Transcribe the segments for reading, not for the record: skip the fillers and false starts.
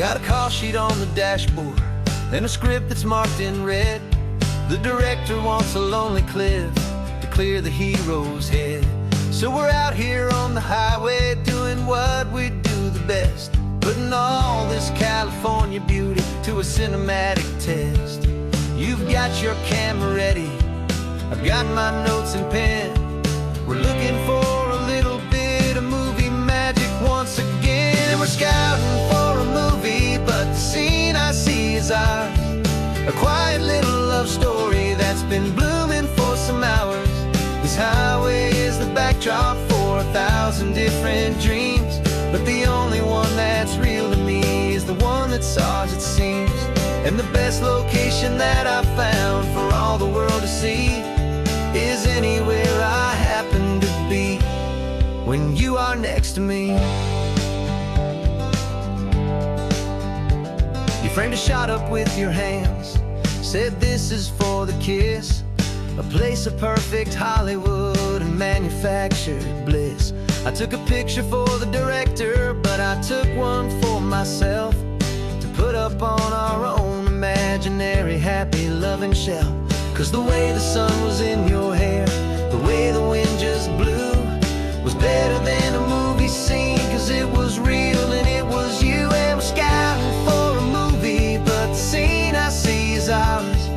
Got a call sheet on the dashboard and a script that's marked in red. The director wants a lonely cliff to clear the hero's head. So we're out here on the highway doing what we do the best, putting all this California beauty to a cinematic test. You've got your camera ready, I've got my notes and pen. We're looking for a little bit of movie magic once again. We're scouting for a movie, but the scene I see is ours. A quiet little love story that's been blooming for some hours. This highway is the backdrop for 1,000 different dreams, but the only one that's real to me is the one that's ours, it seems. And the best location that I've found for all the world to see is anywhere I happen to be when you are next to me. You framed a shot up with your hands, said this is for the kiss, a place of perfect Hollywood and manufactured bliss. I took a picture for the director, but I took one for myself to put up on our own imaginary happy loving shelf. Cause the way the sun was in your hair, the way the wind just blew, was better than a movie scene, cause it was real and it was you. And we're scouting for a movie, but the scene I see is ours.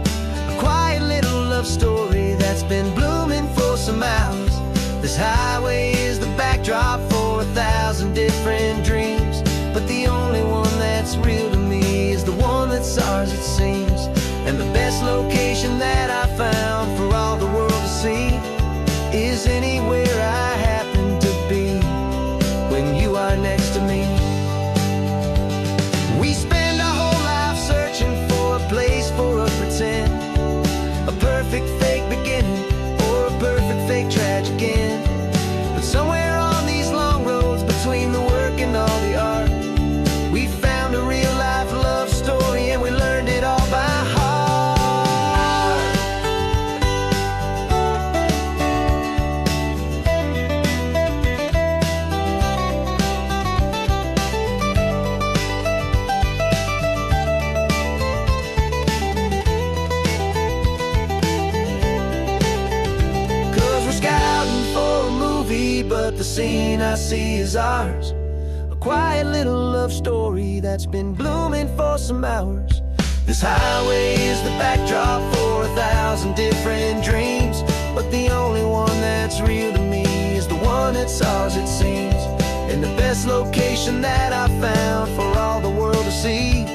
A quiet little love story that's been blooming for some hours. This highway is the backdrop for 1,000 different dreams, but the only one that's real to me is the one that's ours, it seems. And the best location that I found for all the world to see is anywhere I happen to be when you are next to me. We spend our whole life searching for a place for a pretend, a perfect fake beginning or a perfect fake tragic end. But somewhere on these long roads between the work and all the art, we found a real life love story and we learned it all by heart. But the scene I see is ours. A quiet little love story that's been blooming for some hours. This highway is the backdrop for 1,000 different dreams, but the only one that's real to me is the one that's ours, it seems. And the best location that I found for all the world to see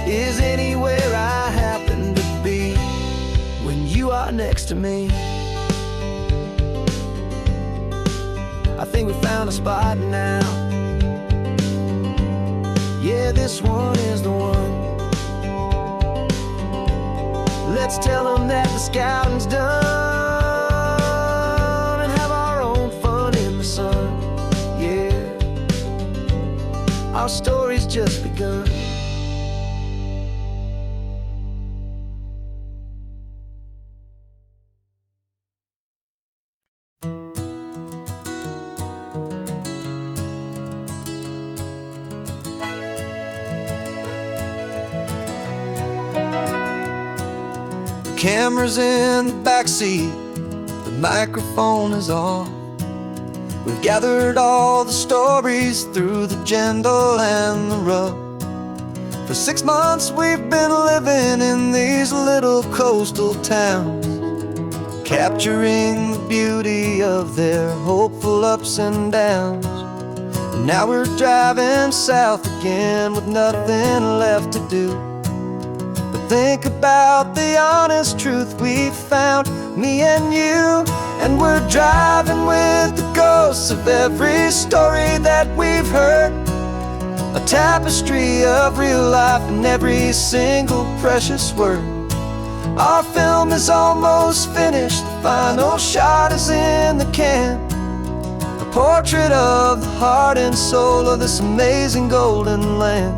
is anywhere I happen to be when you are next to me. I think we found a spot now. Yeah, this one is the one. Let's tell them that the scouting's done and have our own fun in the sun. Yeah, our story's just begun. Camera's in the backseat, the microphone is on. We've gathered all the stories through the gentle and the rough. For 6 months we've been living in these little coastal towns, capturing the beauty of their hopeful ups and downs. And now we're driving south again with nothing left to do. Think about the honest truth we found, me and you. And we're driving with the ghosts of every story that we've heard, a tapestry of real life in every single precious word. Our film is almost finished, the final shot is in the can, a portrait of the heart and soul of this amazing golden land.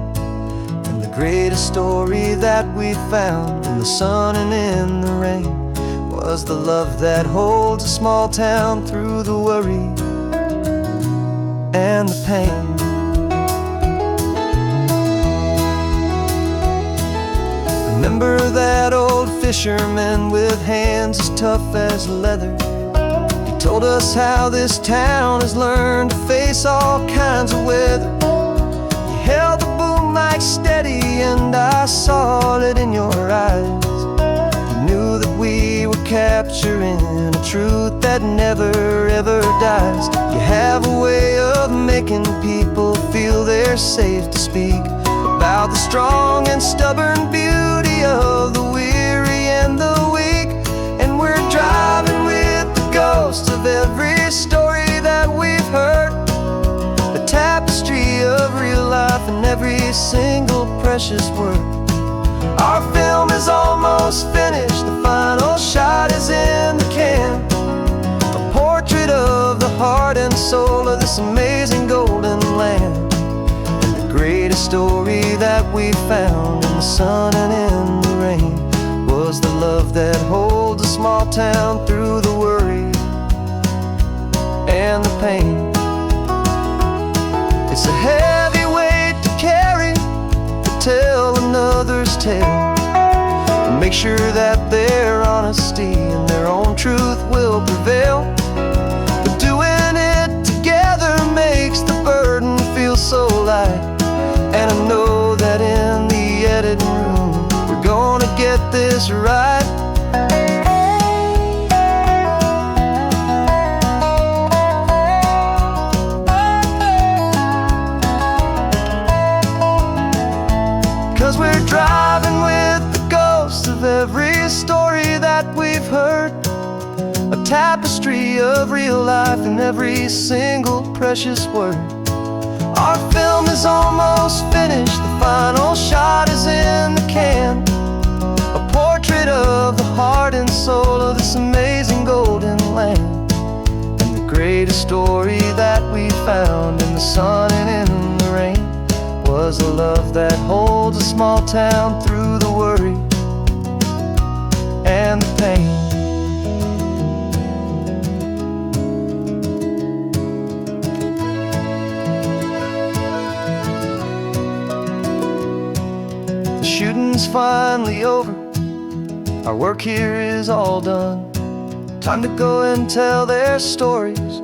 The greatest story that we found in the sun and in the rain was the love that holds a small town through the worry and the pain. Remember that old fisherman with hands as tough as leather? He told us how this town has learned to face all kinds of weather. You held the boom mic steady and I saw it in your eyes. You knew that we were capturing a truth that never ever dies. You have a way of making people feel they're safe to speak about the strong and stubborn beauty of the weary and the weak. And we're driving with the ghosts of every story that we've heard, the tapestry of real life and every single precious word. Our film is almost finished, the final shot is in the can, a portrait of the heart and soul of this amazing golden land. Greatest story that we found in the sun and in the rain was the love that holds a small town through the worry and the pain. It's a heavy weight to carry, to tell another's tale, and make sure that their honesty and their own truth will prevail. But doing it together makes the burden feel so light. And I know that in the editing room we're gonna get this right. 'Cause we're driving with the ghosts of every story that we've heard, a tapestry of real life in every single precious word. Our film is almost finished, the final shot is in the can, a portrait of the heart and soul of this amazing golden land. And the greatest story that we found in the sun and in the rain was a love that holds a small town through the worry and the pain. Shooting's finally over, our work here is all done. Time to go and tell their stories,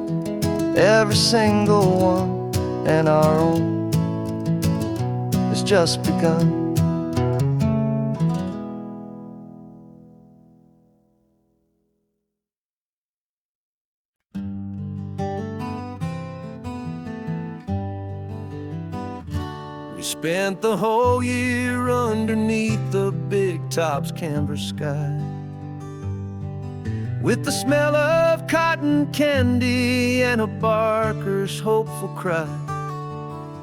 every single one, and our own has just begun. We spent the whole year underneath the big top's canvas sky, with the smell of cotton candy and a barker's hopeful cry.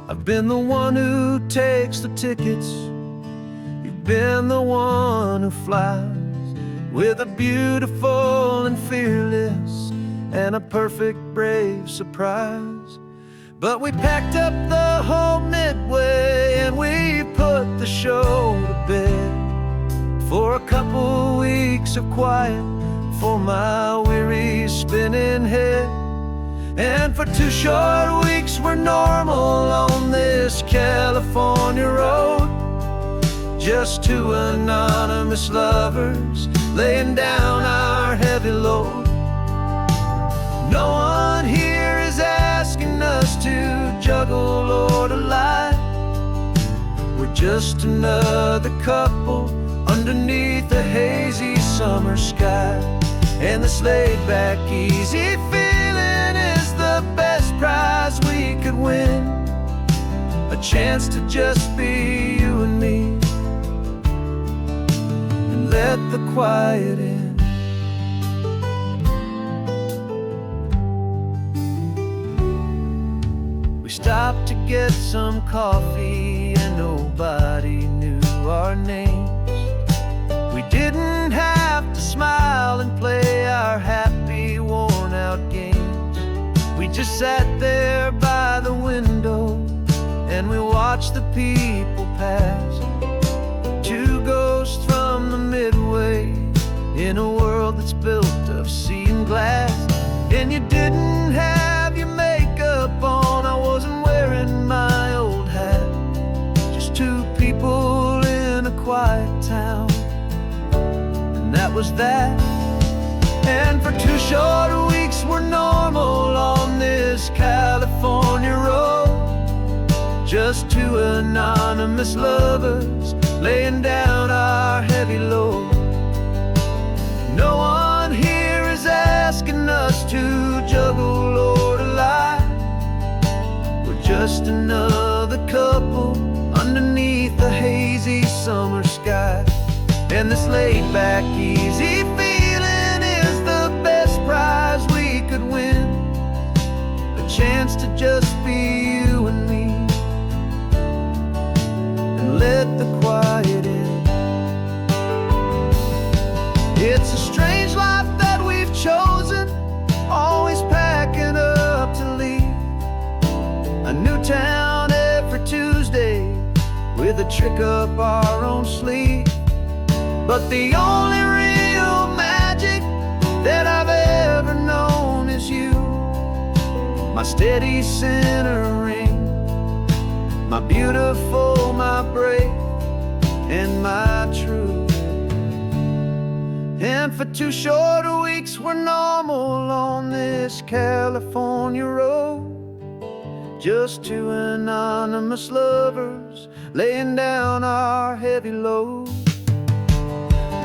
I've been the one who takes the tickets, you've been the one who flies, with a beautiful and fearless and a perfect brave surprise. But we packed up the whole Midway and we put the show to bed for a couple weeks of quiet for my weary spinning head. And for 2 short weeks we're normal on this California road, just 2 anonymous lovers laying down our heavy load. No one here is asking us to juggle or to lie. We're just another couple underneath a hazy summer sky. And this laid-back, easy feeling is the best prize we could win, a chance to just be you and me, and let the quiet in. We stopped to get some coffee and nobody knew our names. We didn't have to smile and play our happy, worn-out games. We just sat there by the window and we watched the people pass. 2 ghosts from the Midway in a world that's built of sea and glass. And you didn't have your makeup on, I wasn't wearing my old hat. Just 2 people in a quiet town, was that. And for 2 short weeks we're normal on this California road. Just 2 anonymous lovers laying down our heavy load. No one here is asking us to juggle or to lie. We're just another couple underneath the hazy summer sky. And this laid-back, easy feeling is the best prize we could win. A chance to just be you and me, and let the quiet in. It's a strange life that we've chosen, always packing up to leave. A new town every Tuesday, with a trick up our own sleeve. But the only real magic that I've ever known is you. My steady centering, my beautiful, my brave, and my true. And for 2 short weeks we're normal on this California road. Just 2 anonymous lovers laying down our heavy load.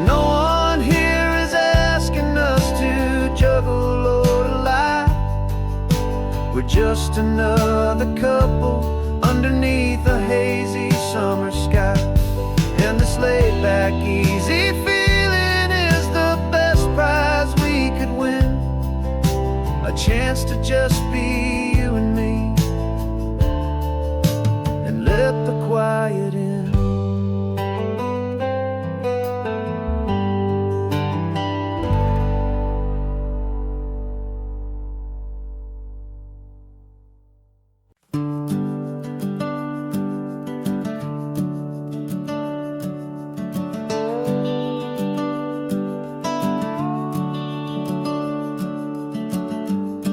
No one here is asking us to juggle or to lie. We're just another couple underneath a hazy summer sky. And this laid-back, easy feeling is the best prize we could win. A chance to just be you and me, and let the quiet in.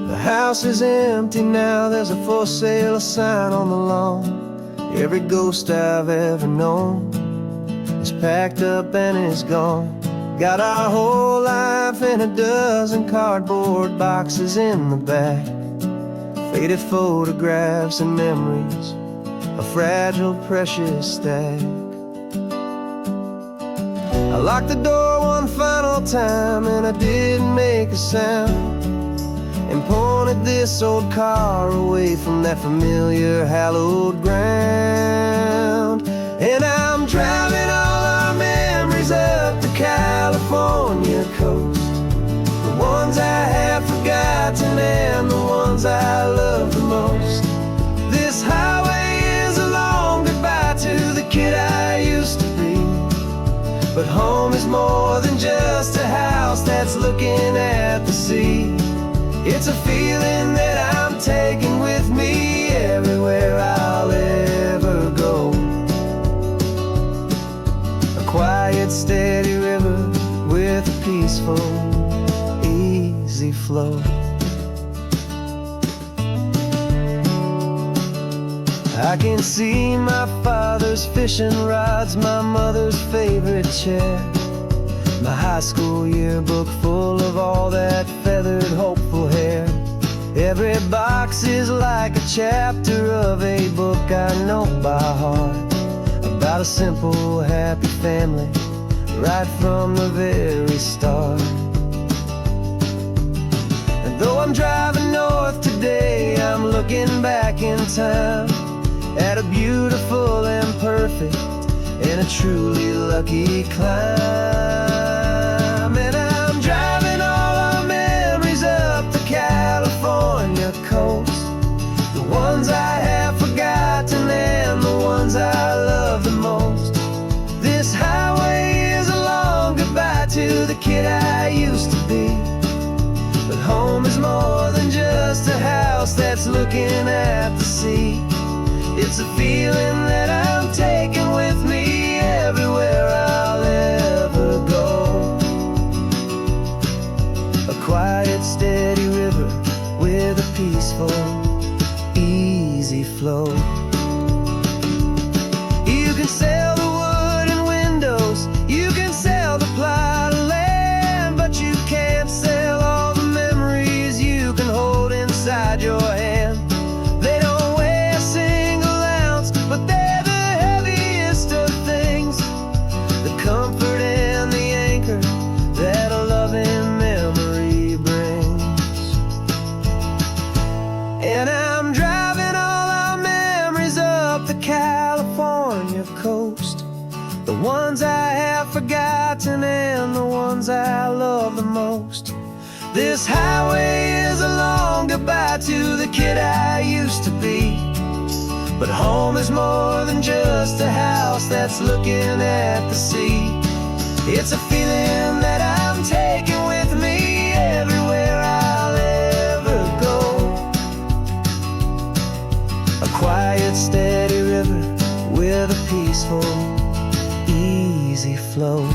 The house is empty now, there's a for sale sign on the lawn. Every ghost I've ever known is packed up and is gone. Got our whole life in a dozen cardboard boxes in the back. Faded photographs and memories, a fragile, precious stack. I locked the door one final time and I didn't make a sound, and pointed this old car away from that familiar hallowed ground. And I'm driving all our memories up the California coast, the ones I have forgotten and the ones I love the most. This highway is a long goodbye to the kid I used to be. But home is more than just a house that's looking at the sea. It's a feeling that I'm taking with me everywhere I'll ever go. A quiet, steady river with a peaceful, easy flow. I can see my father's fishing rods, my mother's favorite chair, my high school yearbook full of all that feathered, hopeful hair. Every box is like a chapter of a book I know by heart, about a simple, happy family right from the very start. And though I'm driving north today, I'm looking back in time at a beautiful and perfect and a truly lucky climb. And I'm driving all our memories up the California coast, the ones I have forgotten and the ones I love the most. This highway is a long goodbye to the kid I used to be. But home is more than just a house that's looking at the sea. It's a feeling that I'm taking with me everywhere I'll ever go. A quiet, steady river with a peaceful, easy flow. You can sail the wooden windows, you can sail the plot of land. coast. This highway is a long goodbye to the kid I used to be. But home is more than just a house that's looking at the sea. It's a feeling that I'm taking with me everywhere I'll ever go. A quiet, steady river with a peaceful, easy flow.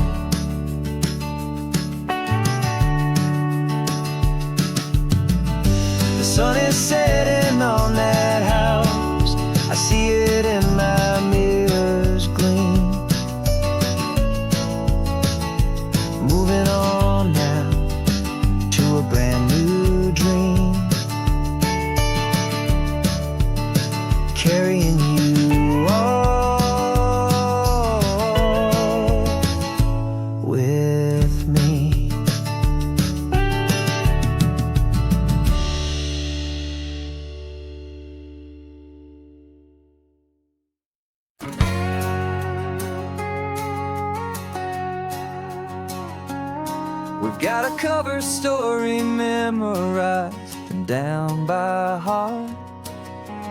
The sun is setting on that house. I see it in my mirror's gleam. Moving on now to a brand new dream. Carrying you all with me. We've got a cover story memorized and down by heart.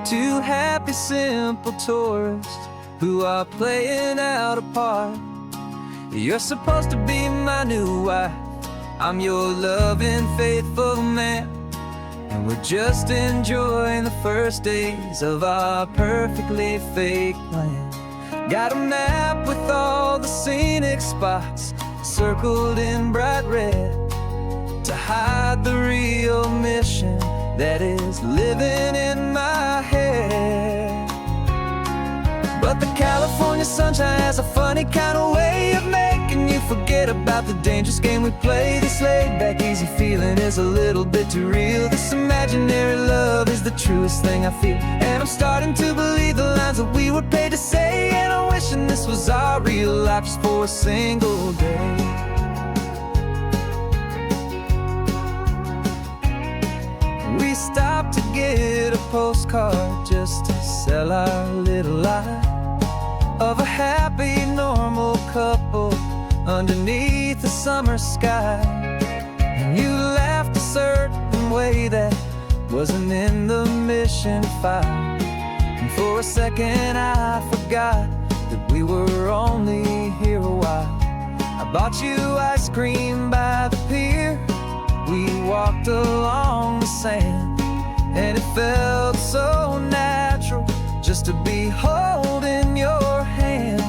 Two happy, simple tourists who are playing out a part. You're supposed to be my new wife, I'm your loving, faithful man. And we're just enjoying the first days of our perfectly fake plan. Got a map with all the scenic spots circled in bright red to hide the real mission that is living in my head. But the California sunshine has a funny kind of way of making you forget about the dangerous game we play. This laid-back, easy feeling is a little bit too real. This imaginary love is the truest thing I feel. And I'm starting to believe the lines that we were paid to say. And I'm wishing this was our real life just for a single day. We stopped to get a postcard just to sell our little lie of a happy, normal couple underneath the summer sky. And you laughed a certain way that wasn't in the mission file. And for a second I forgot that we were only here a while. I bought you ice cream by the pier. We walked along the sand, and it felt so natural just to be holding your hand.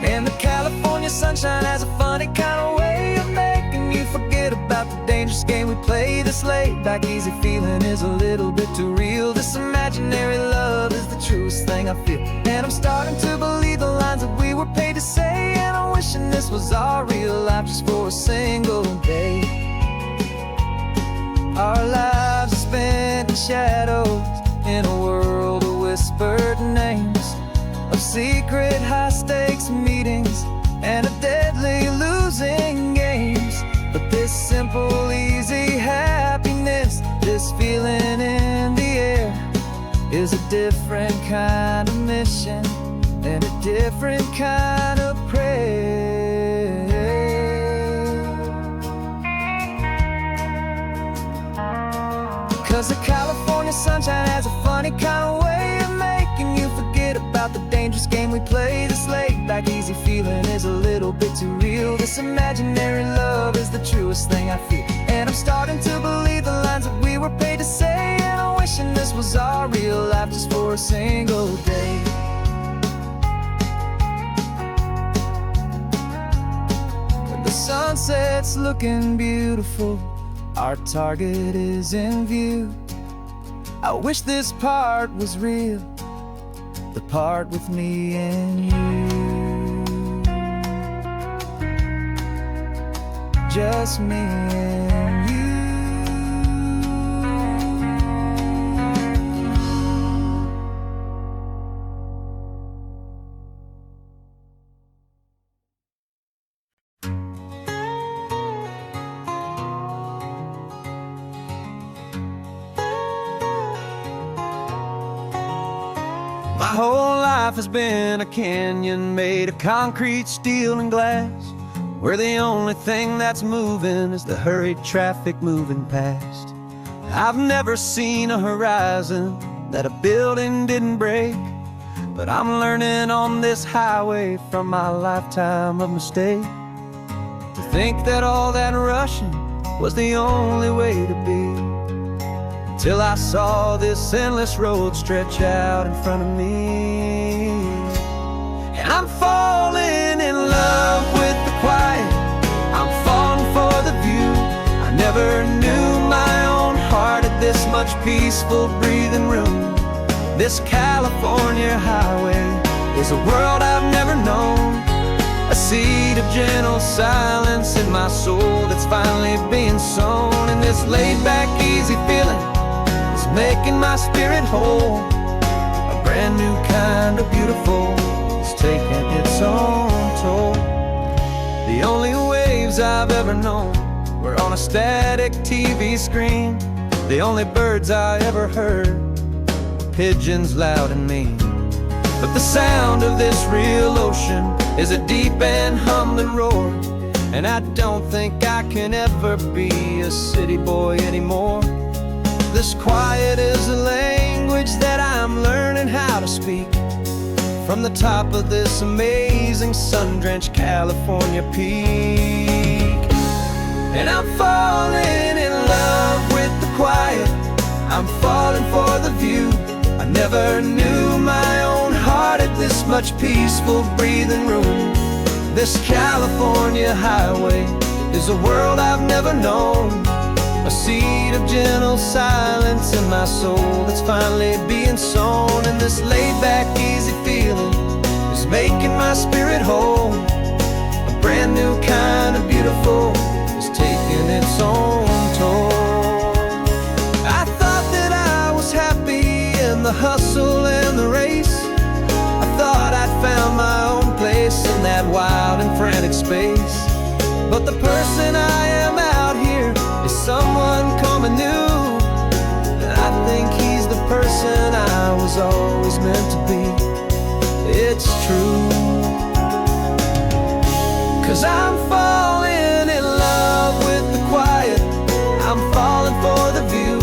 And the California sunshine has a funny kind of way of making you forget about the dangerous game we play. This laid-back, easy feeling is a little bit too real. This imaginary love is the truest thing I feel. And I'm starting to believe the lines that we were paid to say. And I'm wishing this was our real life just for a single day. Our lives are spent in shadows in a world of whispered names, of secret high-stakes meetings and of deadly losing games. But this simple, easy happiness, this feeling in the air, is a different kind of mission and a different kind of prayer. 'Cause the California sunshine has a funny kind of way of making you forget about the dangerous game we play. This laid-back, easy feeling is a little bit too real. This imaginary love is the truest thing I feel. And I'm starting to believe the lines that we were paid to say. And I'm wishing this was our real life just for a single day. When the sunset's looking beautiful, our target is in view. I wish this part was real, the part with me and you. Just me and you. My whole life has been a canyon made of concrete, steel, and glass. where the only thing that's moving is the hurried traffic moving past. I've never seen a horizon that a building didn't break, but I'm learning on this highway from my lifetime of mistake to think that all that rushing was the only way to be, till I saw this endless road stretch out in front of me. And I'm falling in love with the quiet, I'm falling for the view. I never knew my own heart had this much peaceful breathing room. This California highway is a world I've never known, a seed of gentle silence in my soul that's finally being sown. And this laid-back, easy feeling is making my spirit whole. A brand new kind of beautiful is taking its own toll. The only waves I've ever known were on a static TV screen. The only birds I ever heard were pigeons loud and mean. But the sound of this real ocean is a deep and humbling roar, and I don't think I can ever be a city boy anymore. This quiet is a language that I'm learning how to speak from the top of this amazing sun-drenched California peak. And I'm falling in love with the quiet, I'm falling for the view. I never knew my own heart had this much peaceful breathing room. This California highway is a world I've never known, a seed of gentle silence in my soul that's finally being sown. And this laid-back, easy feeling is making my spirit whole. A brand new kind of beautiful is taking its own toll. I thought that I was happy in the hustle and the race. I thought I'd found my own place in that wild and frantic space. But the person I am out here is someone coming new, and I think he's the person I was always meant to be. It's true, 'cause I'm falling in love with the quiet, I'm falling for the view.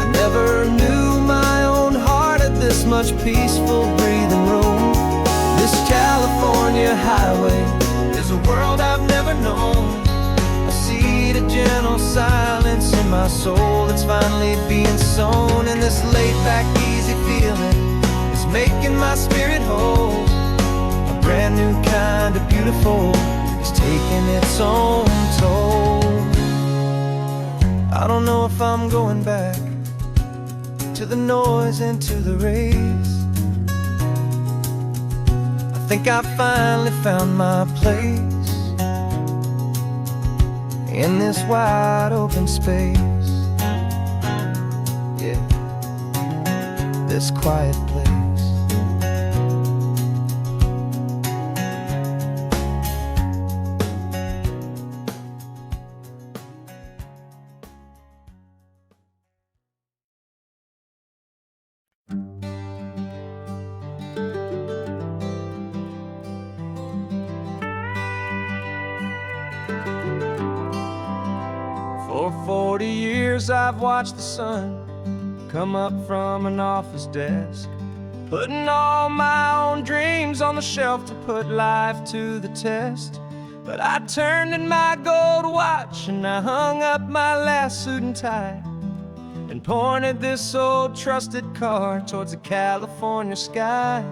I never knew my own heart had this much peaceful breathing room. This California highway is a world I've never known, a seed of gentle silence in my soul that's finally being sown. And this laid-back, easy feeling is making my spirit whole. A brand new kind of beautiful is taking its own toll. I don't know if I'm going back to the noise and to the race. I think I finally found my place in this wide open space. Yeah, this quiet place. For 40 years I've watched the sun come up from an office desk, putting all my own dreams on the shelf to put life to the test. But I turned in my gold watch and I hung up my last suit and tie and pointed this old trusted car towards the California sky.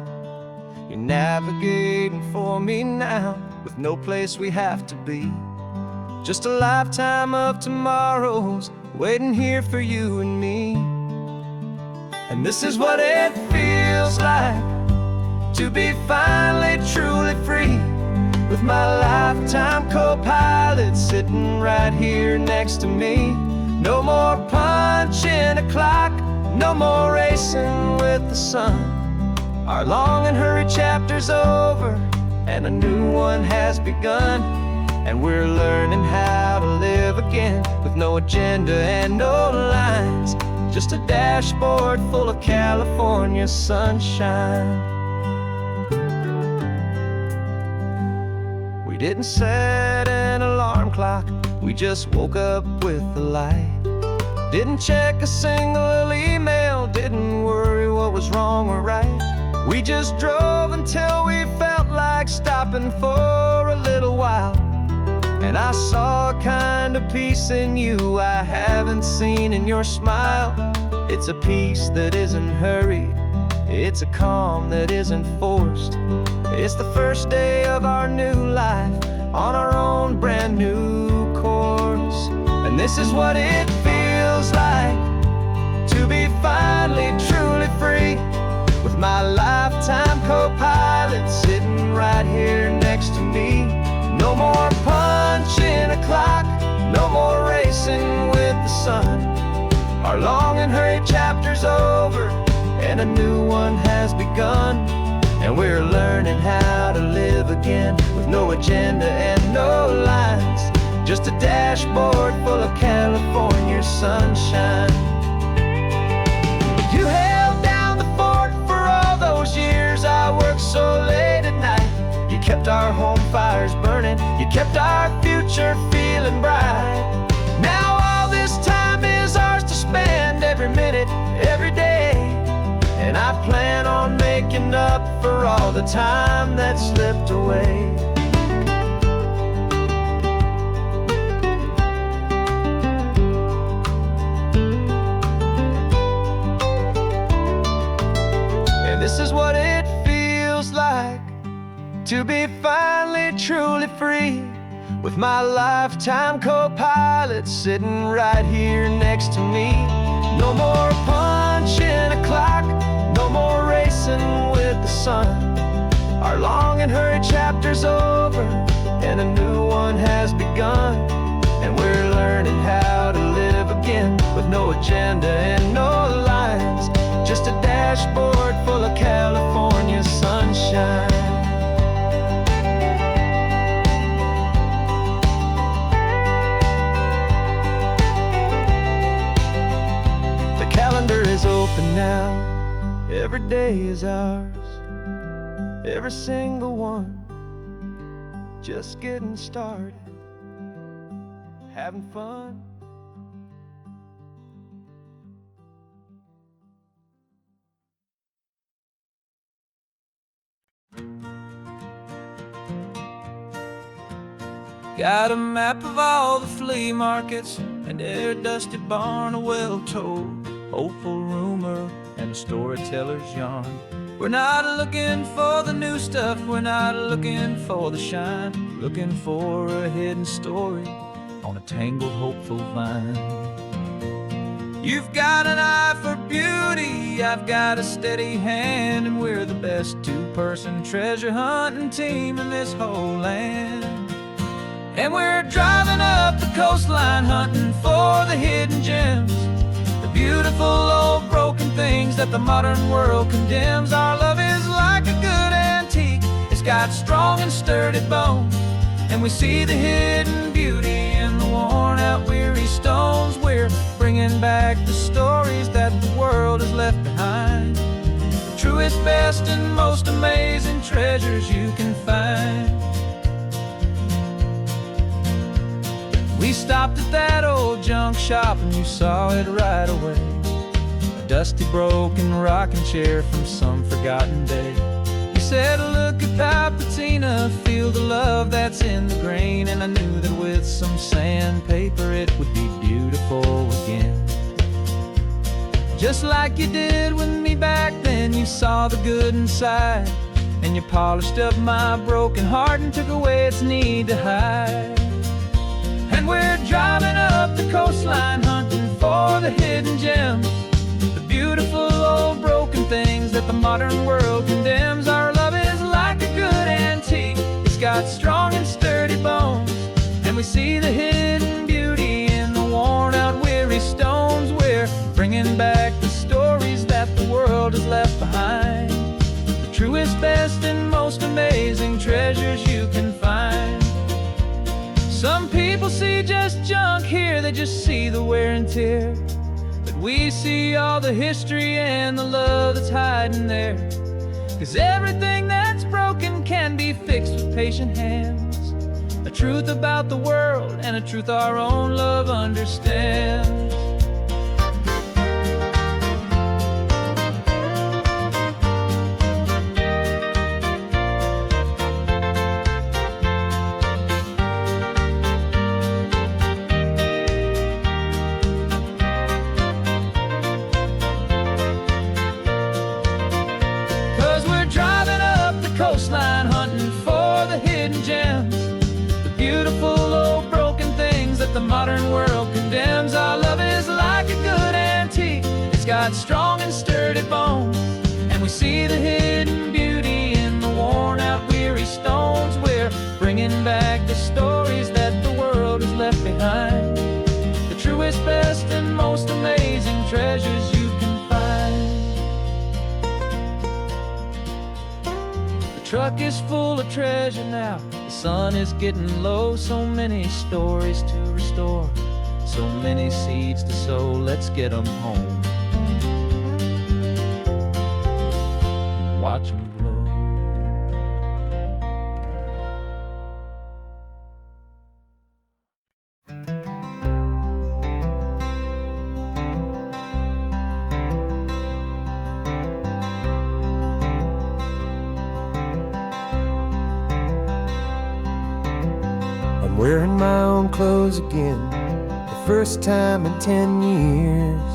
You're navigating for me now with no place we have to be, just a lifetime of tomorrows waiting here for you and me. And this is what it feels like to be finally truly free, with my lifetime co-pilot sitting right here next to me. No more punching a clock, no more racing with the sun. Our long and hurried chapter's over and a new one has begun. And we're learning how to live again with no agenda and no lines, just a dashboard full of California sunshine. We didn't set clock. We just woke up with the light. Didn't check a single email, didn't worry what was wrong or right. We just drove until we felt like stopping for a little while. And I saw a kind of peace in you I haven't seen in your smile. It's a peace that isn't hurried, it's a calm that isn't forced. It's the first day of our new life, on our own brand new course. And this is what it feels like to be finally truly free, with my lifetime co-pilot sitting right here next to me. No more punching a clock, no more racing with the sun. Our long and hurried chapter's over, and a new one has begun. And we're learning how to live again, with no agenda and no lines, just a dashboard full of California sunshine. You held down the fort for all those years I worked so late at night. You kept our home fires burning, you kept our future feeling bright. Now all this time is ours to spend, every minute, every day. And I plan on making up for all the time that slipped away. And this is what it feels like to be finally truly free, with my lifetime co-pilot sitting right here next to me. No more punching a clock, no more racing with the sun. Our long and hurried chapter's over, and a new one has begun. And we're learning how to live again, with no agenda and no lines, just a dashboard full of California sunshine. The calendar is open now, every day is ours, every single one, just getting started, having fun. Got a map of all the flea markets, and every dusty barn, a well-told hopeful rumor, and a storyteller's yarn. We're not looking for the new stuff, we're not looking for the shine, looking for a hidden story on a tangled hopeful vine. You've got an eye for beauty, I've got a steady hand, and we're the best two-person treasure hunting team in this whole land. And we're driving up the coastline hunting for the hidden gems, the beautiful old broken things that the modern world condemns. Our love is like a good antique, it's got strong and sturdy bones, and we see the hidden beauty in the worn out weary stones. We're bringing back the stories that the world has left behind, the truest, best, and most amazing treasures you can find. We stopped at that old junk shop and you saw it right away, a dusty broken rocking chair from some forgotten day. You said, look at that patina, feel the love that's in the grain, and I knew that with some sandpaper it would be beautiful again. Just like you did with me back then, you saw the good inside, and you polished up my broken heart and took away its need to hide. And we're driving up the coastline hunting for the hidden gems, the beautiful old broken things that the modern world condemns. Our love is like a good antique, it's got strong and sturdy bones, and we see the hidden beauty in the worn out weary stones. We're bringing back the stories that the world has left behind, the truest, best, and most amazing treasures you can find. Some people see just junk here, they just see the wear and tear, but we see all the history and the love that's hiding there. 'Cause everything that's broken can be fixed with patient hands, a truth about the world, and a truth our own love understands. 'Cause we're driving up the coastline, hunting for the hidden gems, the beautiful old broken things that the modern world condemns. Our love is like a good antique, it's got strong and sturdy bones, and we see the hidden beauty in the worn out weary stones. We're bringing back the stories that the world has left behind, the truest, best, and most amazing treasures you can find. The truck is full of treasure now, the sun is getting low. So many stories to restore, so many seeds to sow. Let's get them home, watch them grow. I'm wearing my own clothes again, the first time in 10 years.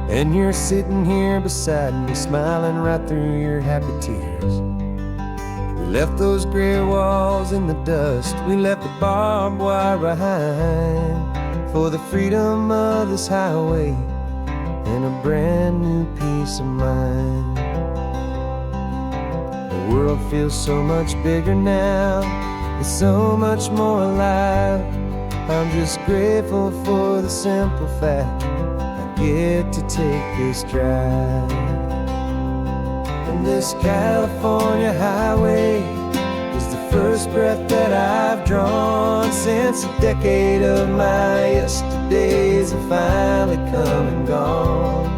And you're sitting here beside me, smiling right through your happy tears. We left those gray walls in the dust, we left the barbed wire behind, for the freedom of this highway and a brand new peace of mind. The world feels so much bigger now, it's so much more alive. I'm just grateful for the simple fact I get to take this drive. And this California highway is the first breath that I've drawn since a decade of my yesterdays have finally come and gone.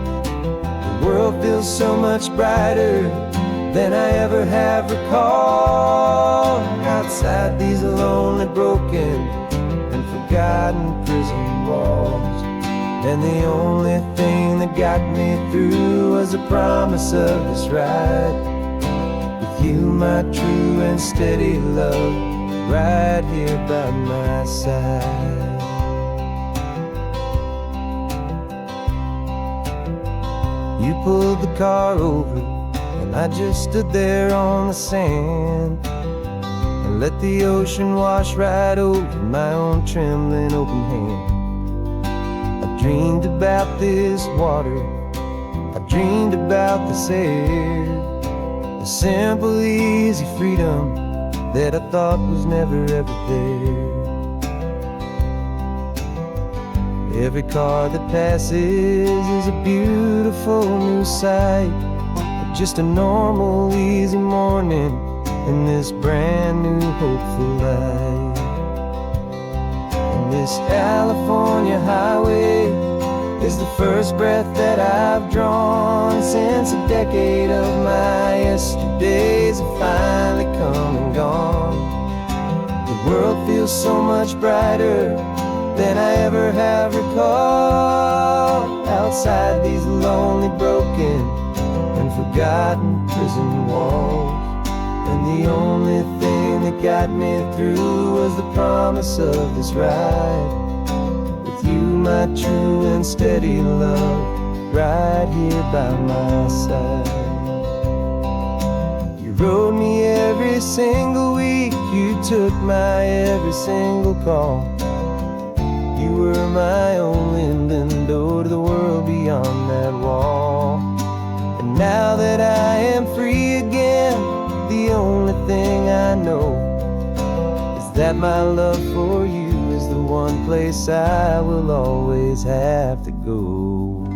The world feels so much brighter than I ever have recalled. Outside these lonely, broken, and forgotten prison walls, and the only thing that got me through was the promise of this ride with you, my true and steady love, right here by my side. You pulled the car over, and I just stood there on the sand and let the ocean wash right over my own trembling open hand. I dreamed about this water, I dreamed about this air, the simple, easy freedom that I thought was never ever there. Every car that passes is a beautiful new sight, just a normal, easy morning in this brand new, hopeful life. And this California highway is the first breath that I've drawn since a decade of my yesterdays have finally come and gone. The world feels so much brighter than I ever have recalled. Outside these lonely, broken, and forgotten prison walls, and the only thing that got me through was the promise of this ride with you, my true and steady love, right here by my side. You rode me every single week, you took my every single call. You were my only window to the world beyond that wall. And now that I am free again, the only thing I know is that my love for you is the one place I will always have to go.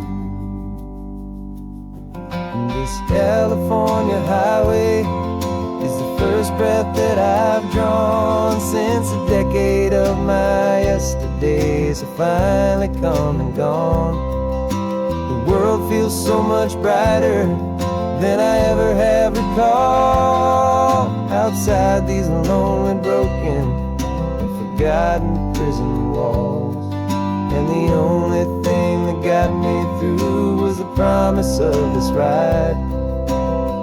And this California highway is the first breath that I've drawn since a decade of my yesterdays have finally come and gone. The world feels so much brighter than I ever have recalled. Outside these lonely, broken, forgotten prison walls. And the only thing that got me through was the promise of this ride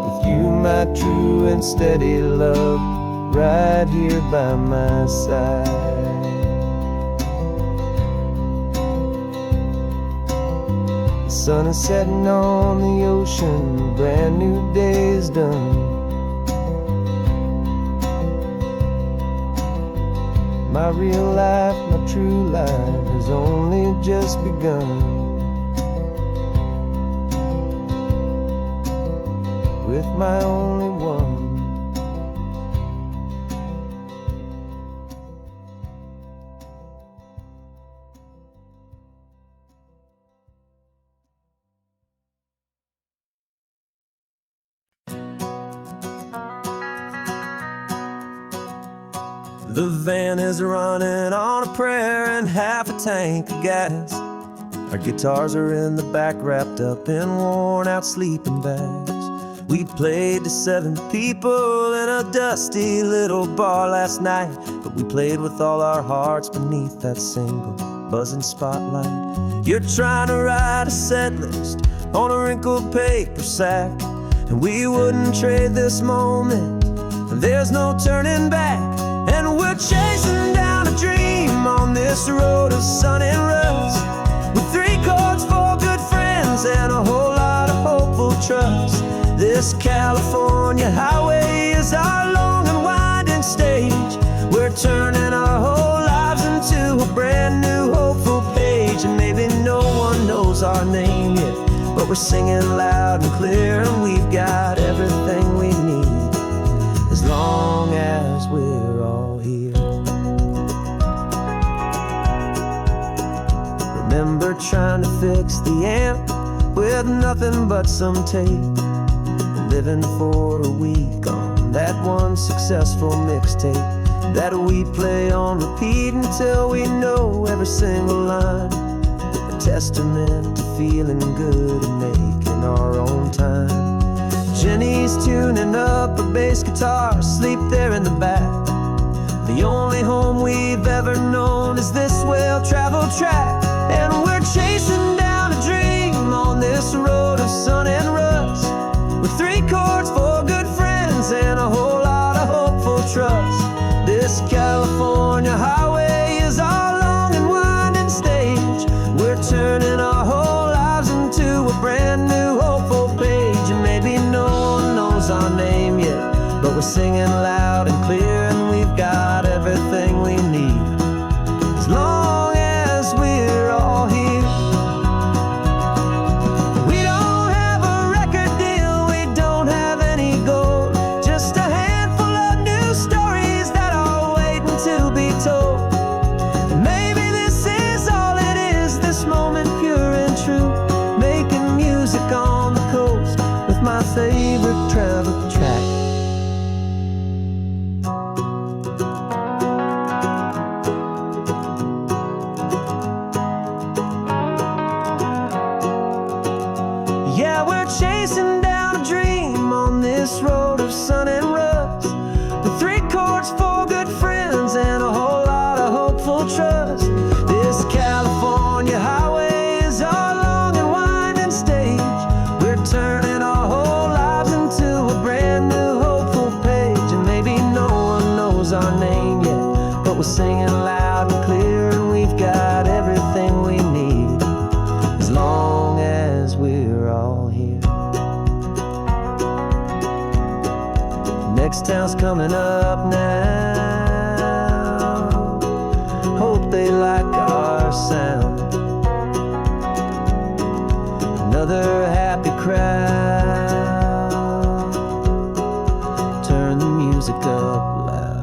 with you, my true and steady love, right here by my side. The sun is setting on the ocean, a brand new day is done. My real life, my true life has only just begun. With my only one. The van is running on a prayer and half a tank of gas. Our guitars are in the back, wrapped up in worn out sleeping bags. We played to 7 people in a dusty little bar last night, but we played with all our hearts beneath that single buzzing spotlight. You're trying to write a set list on a wrinkled paper sack, and we wouldn't trade this moment. There's no turning back. And we're chasing down a dream on this road of sun and rust, with 3 chords, 4 good friends, and a whole lot of hopeful trust. This California highway is our long and winding stage. We're turning our whole lives into a brand new hopeful page. And maybe no one knows our name yet, but we're singing loud and clear, and we've got everything we need, as long as we're all here. Remember trying to fix the amp with nothing but some tape, living for a week on that one successful mixtape that we play on repeat until we know every single line. A testament to feeling good and making our own time. Jenny's tuning up her bass guitar, asleep there in the back. The only home we've ever known is this well-traveled track. And we're chasing down a dream on this road of sun and rust, with 3 chords, 4 good friends, and a whole lot of hopeful trust. This California highway is our long and winding stage. We're turning our whole lives into a brand new hopeful page. And maybe no one knows our name yet, but we're singing loud and clear, and we've got everything we need, as long as we're all here. We don't have a record deal, we don't have any gold, just a handful of new stories that are waiting to be told. And maybe this is all it is, this moment pure and true, making music on the coast with my favorite travel track. Yeah, we're chasing down a dream on this road of sun and rust, with 3 chords, 4 good friends, and a whole lot of hopeful trust. This California highway is our long and winding stage. We're turning our whole lives into a brand new hopeful page. And maybe no one knows our name yet, but we're singing loud and clear, and we've got everything we need, as long as we're all here. Next town's coming up now, hope they like our sound. Another happy crowd, turn the music up loud.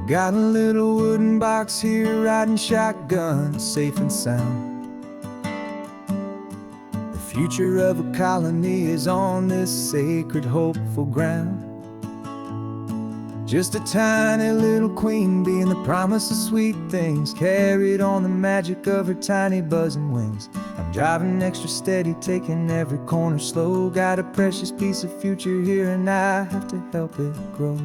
Got a little wooden box here, riding shotgun, safe and sound. The future of a colony is on this sacred, hopeful ground. Just a tiny little queen bee and the promise of sweet things, carried on the magic of her tiny buzzing wings. I'm driving extra steady, taking every corner slow. Got a precious piece of future here and I have to help it grow.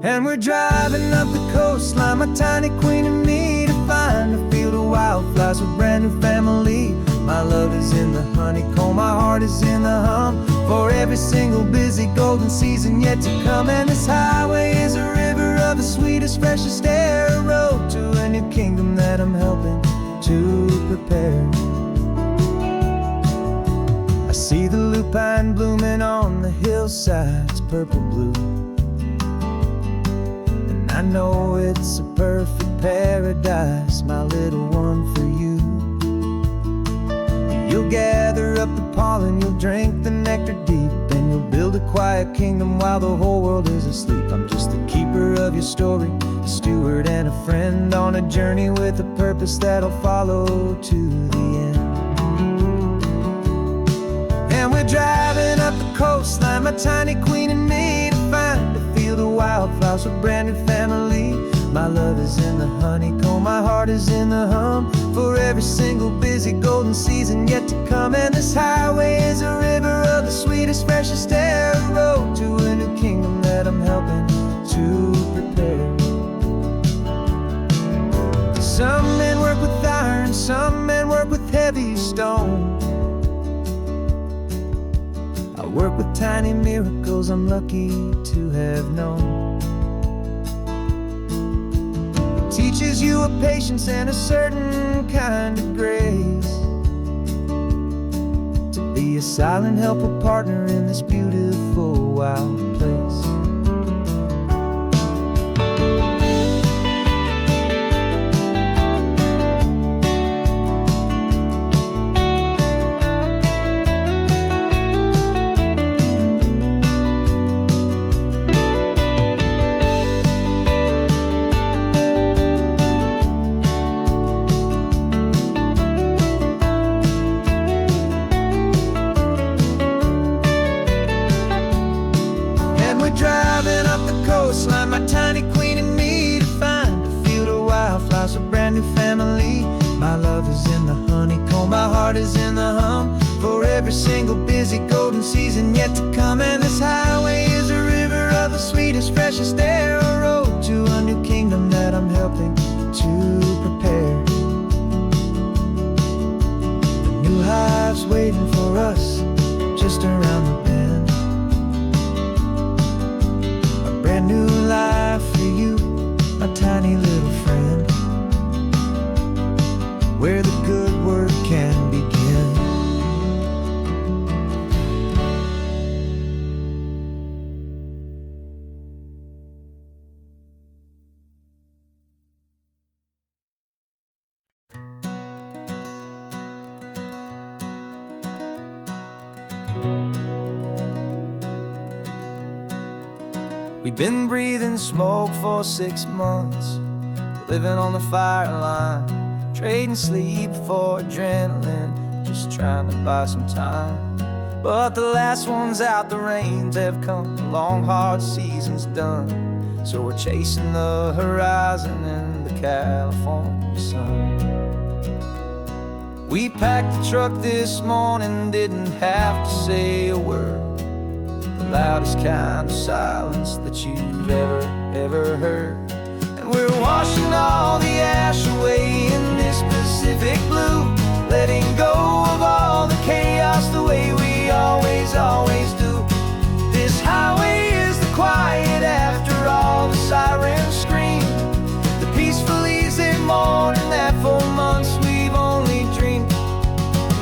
And we're driving up the coastline, my tiny queen and me, to find a field of wildflowers with a brand new family. My love is in the honeycomb, my heart is in the hum, for every single busy golden season yet to come. And this highway is a river of the sweetest, freshest air, a road to a new kingdom that I'm helping to prepare. I see the lupine blooming on the hillsides, purple blue, and I know it's a perfect paradise, my little one, for you. You'll gather up the pollen, you'll drink the nectar deep, and you'll build a quiet kingdom while the whole world is asleep. I'm just the keeper of your story, a steward and a friend, on a journey with a purpose that'll follow to the end. And we're driving up the coastline, my tiny queen and me, to find a field of wildflowers with a brand new family. My love is in the honeycomb, my heart is in the hum, for every single busy golden season yet to come. And this highway is a river of the sweetest, freshest air, a road to a new kingdom that I'm helping to prepare. Some men work with iron, some men work with heavy stone. I work with tiny miracles I'm lucky to have known. Teaches you a patience and a certain kind of grace, to be a silent helper partner in this beautiful wild place. Driving up the coastline, my tiny queen and me, to find a field of wildflowers, a brand new family. My love is in the honeycomb, my heart is in the hum, for every single busy golden season yet to come. And this highway is a river of the sweetest, freshest air, a road to a new kingdom that I'm helping to prepare. The new hive's waiting for us just around the bend. Brand new life for you, my tiny little friend, where the good work can begin. We've been breathing smoke for 6 months, living on the fire line, trading sleep for adrenaline, just trying to buy some time. But the last one's out, the rains have come, the long hard season's done, so we're chasing the horizon in the California sun. We packed the truck this morning, didn't have to say a word, the loudest kind of silence that you've ever heard. And we're washing all the ash away in this Pacific blue, letting go of all the chaos the way we always do. This highway is the quiet after all the sirens scream, the peaceful easy morning that for months we've only dreamed.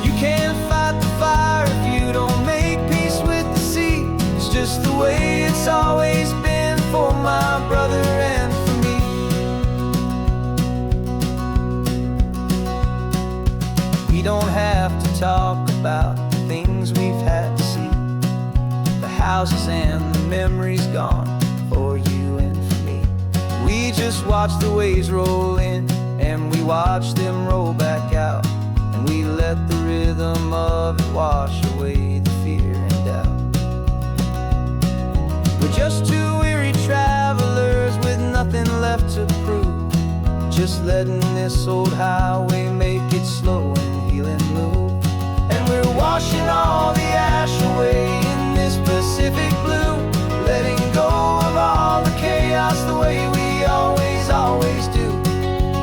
You can't fight the fire if you don't make peace with the sea. It's just the way it's always been for my brother and for me. We don't have to talk about the things we've had to see, the houses and the memories gone for you and for me. We just watch the waves roll in and we watch them roll back out, and we let the rhythm of it wash away the fear and doubt. We're just two weary travelers with nothing left to prove. Just letting this old highway make it slow and healing move. And we're washing all the ash away in this Pacific blue, letting go of all the chaos the way we always do.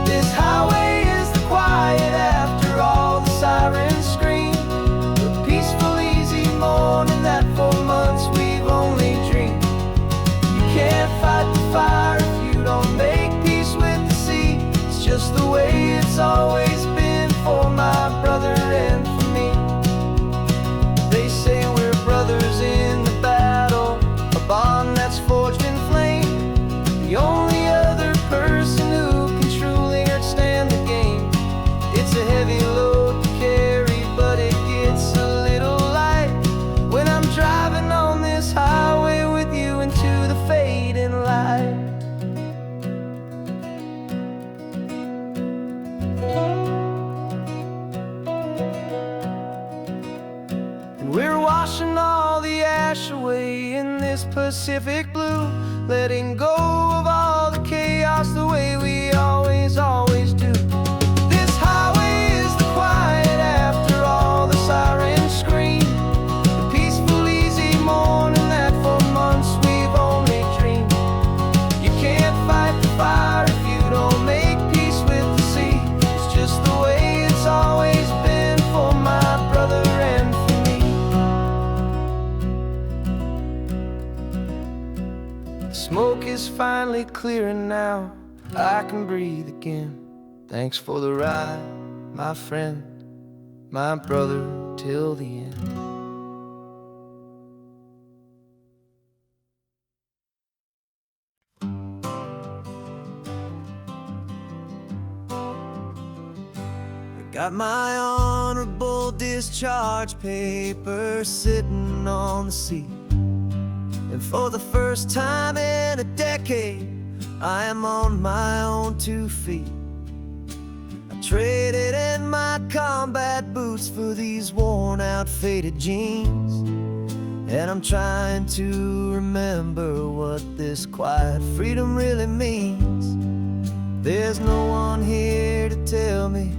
This highway is the quiet after all the sirens scream, the peaceful, easy morning that for months we've only dreamed. You can't fight the fire if you don't make peace with the sea. It's just the way it's always been for my brother and for me. They say we're brothers in the battle, a bond that's forged in flame. The only other person who can truly understand the game. It's a heavy load to carry, but it gets a little light when I'm driving on this highway with you into the fading light. And we're washing all the ash away in this Pacific blue, letting go of all the chaos the way we always do. This highway is the quiet after all the sirens scream, the peaceful, easy morning that for months we've only dreamed. You can't fight the fire if you don't make peace with the sea. It's just the way it's always been for my brother and for me. The smoke is finally clearing now, I can breathe again. Thanks for the ride, my friend, my brother, till the end. Got my honorable discharge paper sitting on the seat, and for the first time in a decade I am on my own 2 feet. I traded in my combat boots for these worn out faded jeans, and I'm trying to remember what this quiet freedom really means. There's no one here to tell me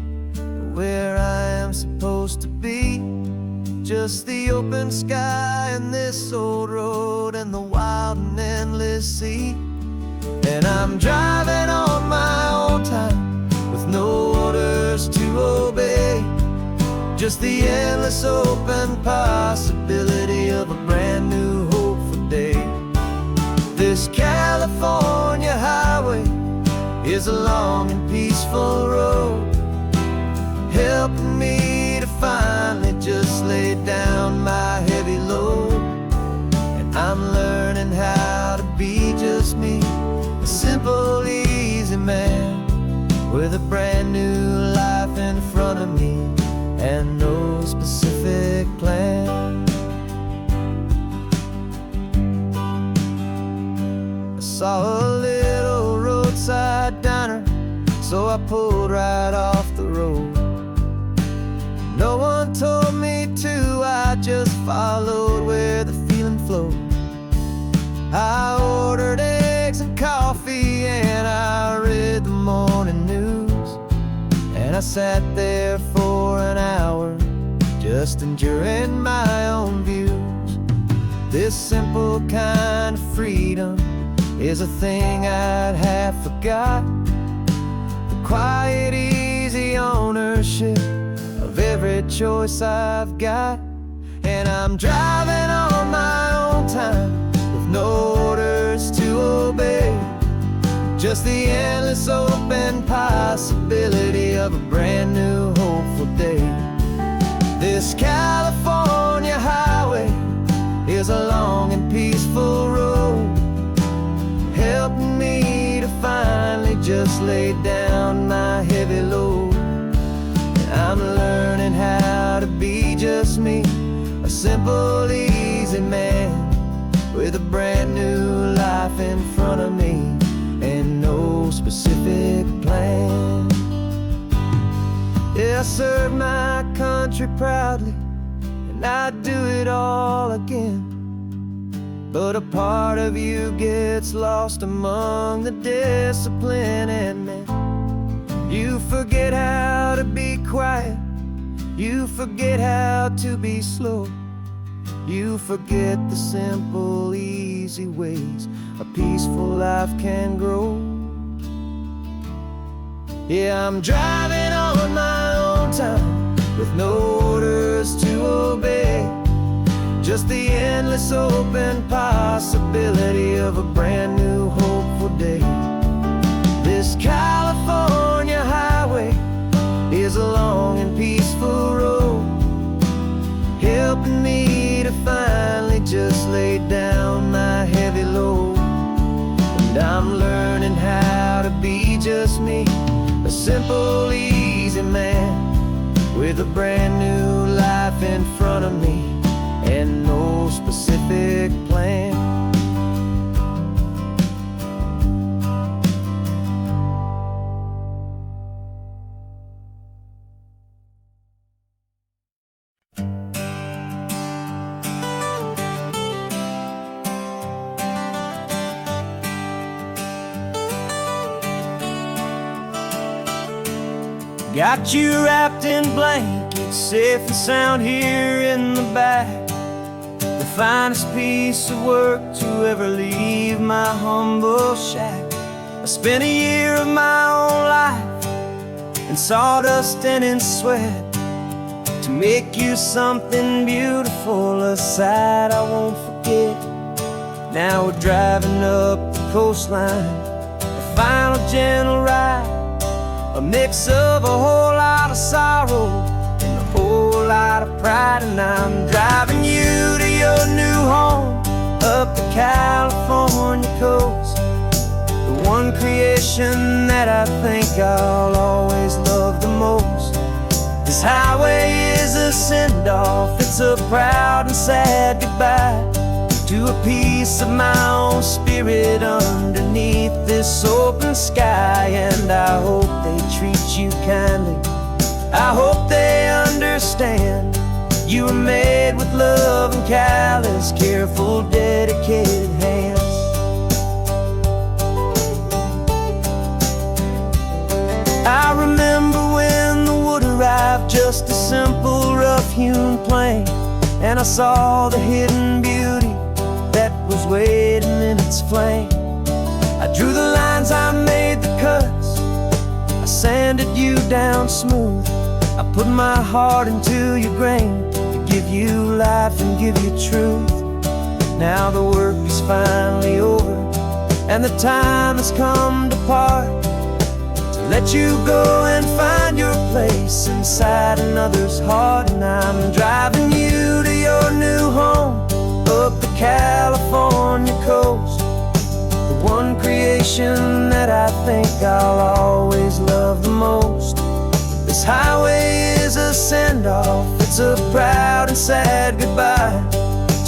where I am supposed to be, just the open sky and this old road and the wild and endless sea. And I'm driving on my own time with no orders to obey, just the endless open possibility of a brand new hopeful day. This California highway is a long and peaceful road, helping me to finally just lay down my heavy load. And I'm learning how to be just me, a simple, easy man with a brand new life in front of me and no specific plan. I saw a little roadside diner, so I pulled right off the road. No one told me to, I just followed where the feeling flowed. I ordered eggs and coffee and I read the morning news, and I sat there for an hour just enduring my own views. This simple kind of freedom is a thing I'd have forgot, the quiet, easy ownership of every choice I've got. And I'm driving on my own time with no orders to obey, just the endless open possibility of a brand new hopeful day. This California highway is a long and peaceful road, helping me to finally just lay down my heavy load. I'm learning how to be just me, a simple, easy man with a brand new life in front of me and no specific plan. Yeah, I serve my country proudly, and I'd do it all again. but a part of you gets lost among the discipline and men. You forget how to be quiet, you forget how to be slow. You forget the simple, easy ways a peaceful life can grow. Yeah, I'm driving on my own time with no orders to obey, just the endless open possibility of a brand new hopeful day. This California highway is a long and peaceful road, helping me to finally just lay down my heavy load. And I'm learning how to be just me, a simple, easy man with a brand new life in front of me and no specific plan. Got you wrapped in blankets, safe and sound here in the back. The finest piece of work to ever leave my humble shack. I spent a year of my own life in sawdust and in sweat to make you something beautiful, a sight I won't forget. Now we're driving up the coastline, a final gentle ride, a mix of a whole lot of sorrow and a whole lot of pride. And I'm driving you to your new home up the California coast, the one creation that I think I'll always love the most. This highway is a send-off, it's a proud and sad goodbye to a piece of my own spirit underneath this open sky. And I hope they treat you kindly, I hope they understand you were made with love and callous, careful, dedicated hands. I remember when the wood arrived, just a simple rough-hewn plank, and I saw the hidden beauty that was waiting in its flame. I drew the lines, I made the cuts, I sanded you down smooth. I put my heart into your grain to give you life and give you truth. Now the work is finally over and the time has come to part, to let you go and find your place inside another's heart. And I'm driving you to your new home up the California coast, the one creation that I think I'll always love the most. This highway is a send-off, it's a proud and sad goodbye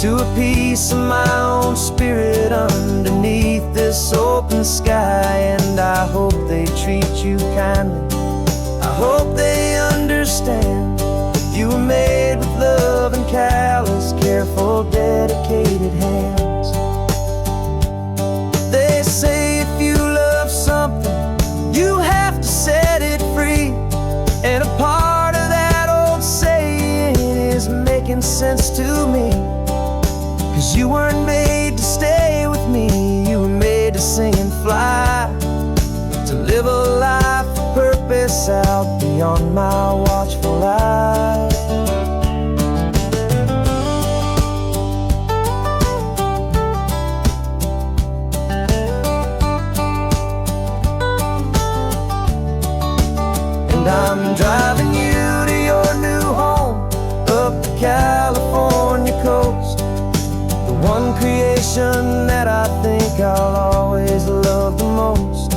to a piece of my own spirit underneath this open sky. And I hope they treat you kindly, I hope they understand you were made with love and callous, careful, dedicated hands. They say if you love something, you have to set it free. And a part of that old saying is making sense to me, 'cause you weren't made to stay with me, you were made to sing and fly, to live a life of purpose out beyond my watchful eye. And I'm driving you to your new home up the California coast, the one creation that I think I'll always love the most.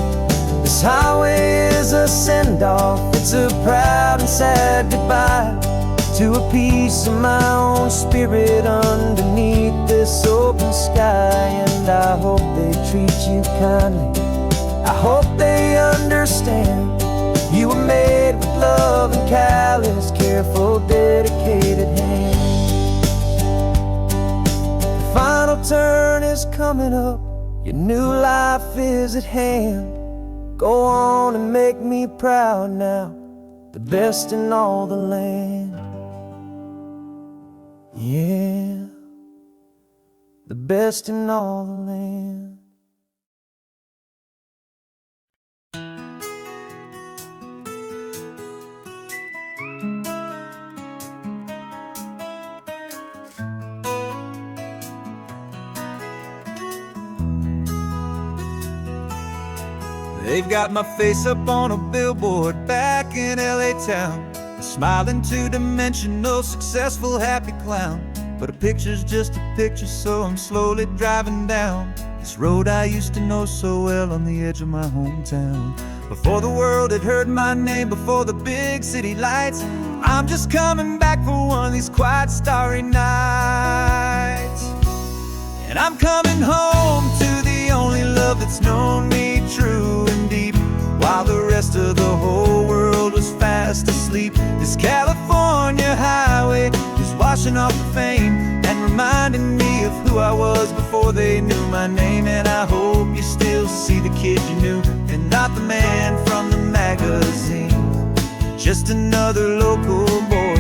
This highway is a send-off, it's a proud and sad goodbye to a piece of my own spirit underneath this open sky. And I hope they treat you kindly, I hope they understand you were made with love and callous, careful, dedicated hands. The final turn Your new life is at hand. Go on and make me proud now, the best in all the land. Yeah, the best in all the land. They've got my face up on a billboard back in LA town, a smiling two-dimensional, successful, happy clown. But a picture's just a picture, so I'm slowly driving down this road I used to know so well on the edge of my hometown. Before the world had heard my name, before the big city lights, I'm just coming back for one of these quiet, starry nights. And I'm coming home to the only love that's known me true and deep, while the rest of the whole world was fast asleep. This California highway is washing off the fame and reminding me of who I was before they knew my name. And I hope you still see the kid you knew, and not the man from the magazine. Just another local boy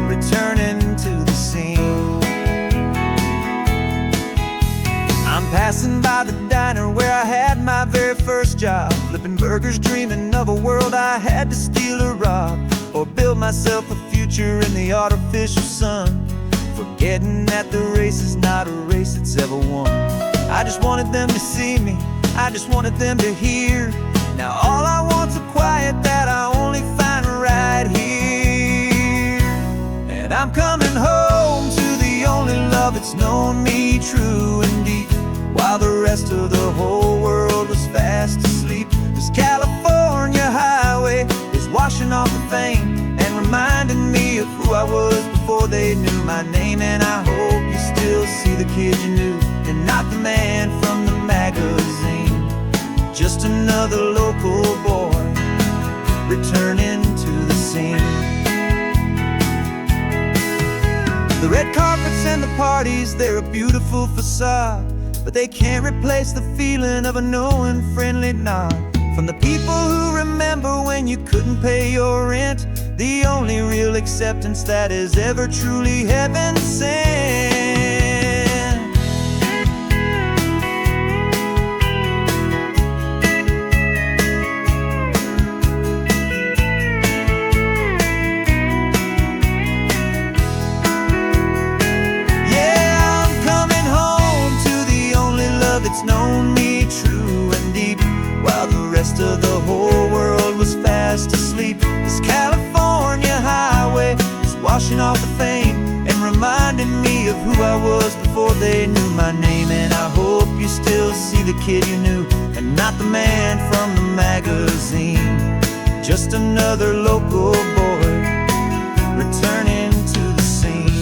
returning to the scene. I'm passing by the diner where I had my very first job, flipping burgers, dreaming of a world I had to steal or rob, or build myself a future in the artificial sun, forgetting that the race is not a race that's ever won. I just wanted them to see me, I just wanted them to hear. Now all I want's a quiet that I only find right here. And I'm coming home to the only love that's known me true and deep, while the rest of the whole world was fast asleep. This California highway is washing off the fame and reminding me of who I was before they knew my name. And I hope you still see the kid you knew, and not the man from the magazine. Just another local boy returning to the scene. The red carpets and the parties, they're a beautiful facade, but they can't replace the feeling of a knowing, friendly nod from the people who remember when you couldn't pay your rent. The only real acceptance that is ever truly heaven sent. Yeah, I'm coming home to the only love that's known me true and deep, while the rest of the whole world was fast asleep. This California highway is washing off the fame and reminding me of who I was before they knew my name. And I hope you still see the kid you knew, and not the man from the magazine. Just another local boy returning to the scene.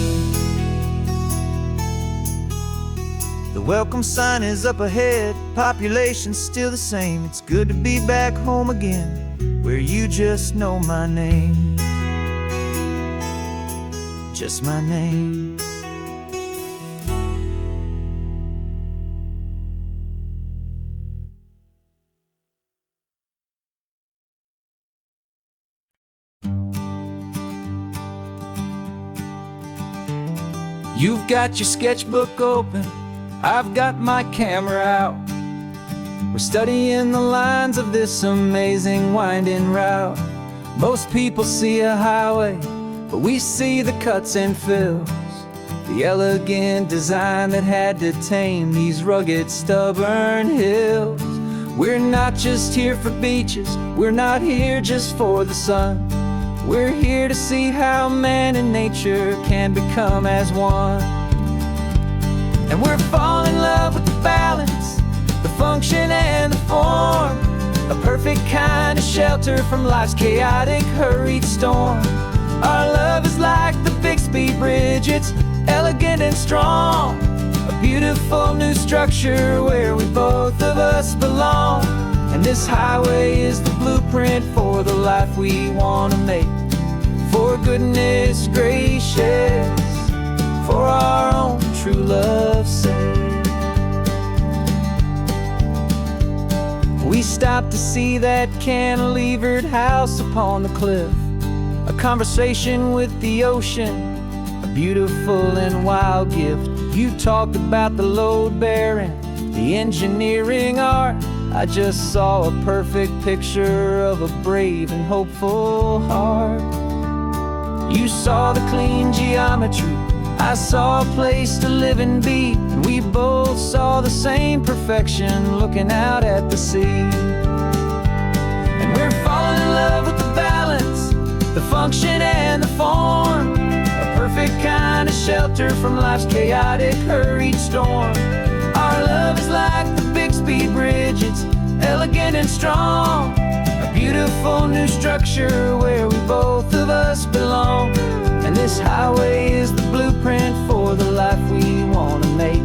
The welcome sign is up ahead, population's still the same. It's good to be back home again, where you just know my name. Just my name. You've got your sketchbook open, I've got my camera out. We're studying the lines of this amazing winding route. Most people see a highway, but we see the cuts and fills, the elegant design that had to tame these rugged, stubborn hills. We're not just here for beaches, we're not here just for the sun. We're here to see how man and nature can become as one. And we're falling in love with the balance, the function and the form, a perfect kind of shelter from life's chaotic, hurried storm. Our love is like the Bixby Bridge, it's elegant and strong, a beautiful new structure where we both of us belong. And this highway is the blueprint for the life we want to make. For goodness gracious, for our own true love's sake. We stopped to see that cantilevered house upon the cliff, a conversation with the ocean, a beautiful and wild gift. You talked about the load bearing, the engineering art. I just saw a perfect picture of a brave and hopeful heart. You saw the clean geometry, I saw a place to live and be, and we both saw the same perfection looking out at the sea. And we're falling in love with the balance, the function and the form, a perfect kind of shelter from life's chaotic, hurried storm. Our love is like the Bixby Bridge, it's elegant and strong, a beautiful new structure where we both of us belong. And this highway is the blueprint for the life we want to make,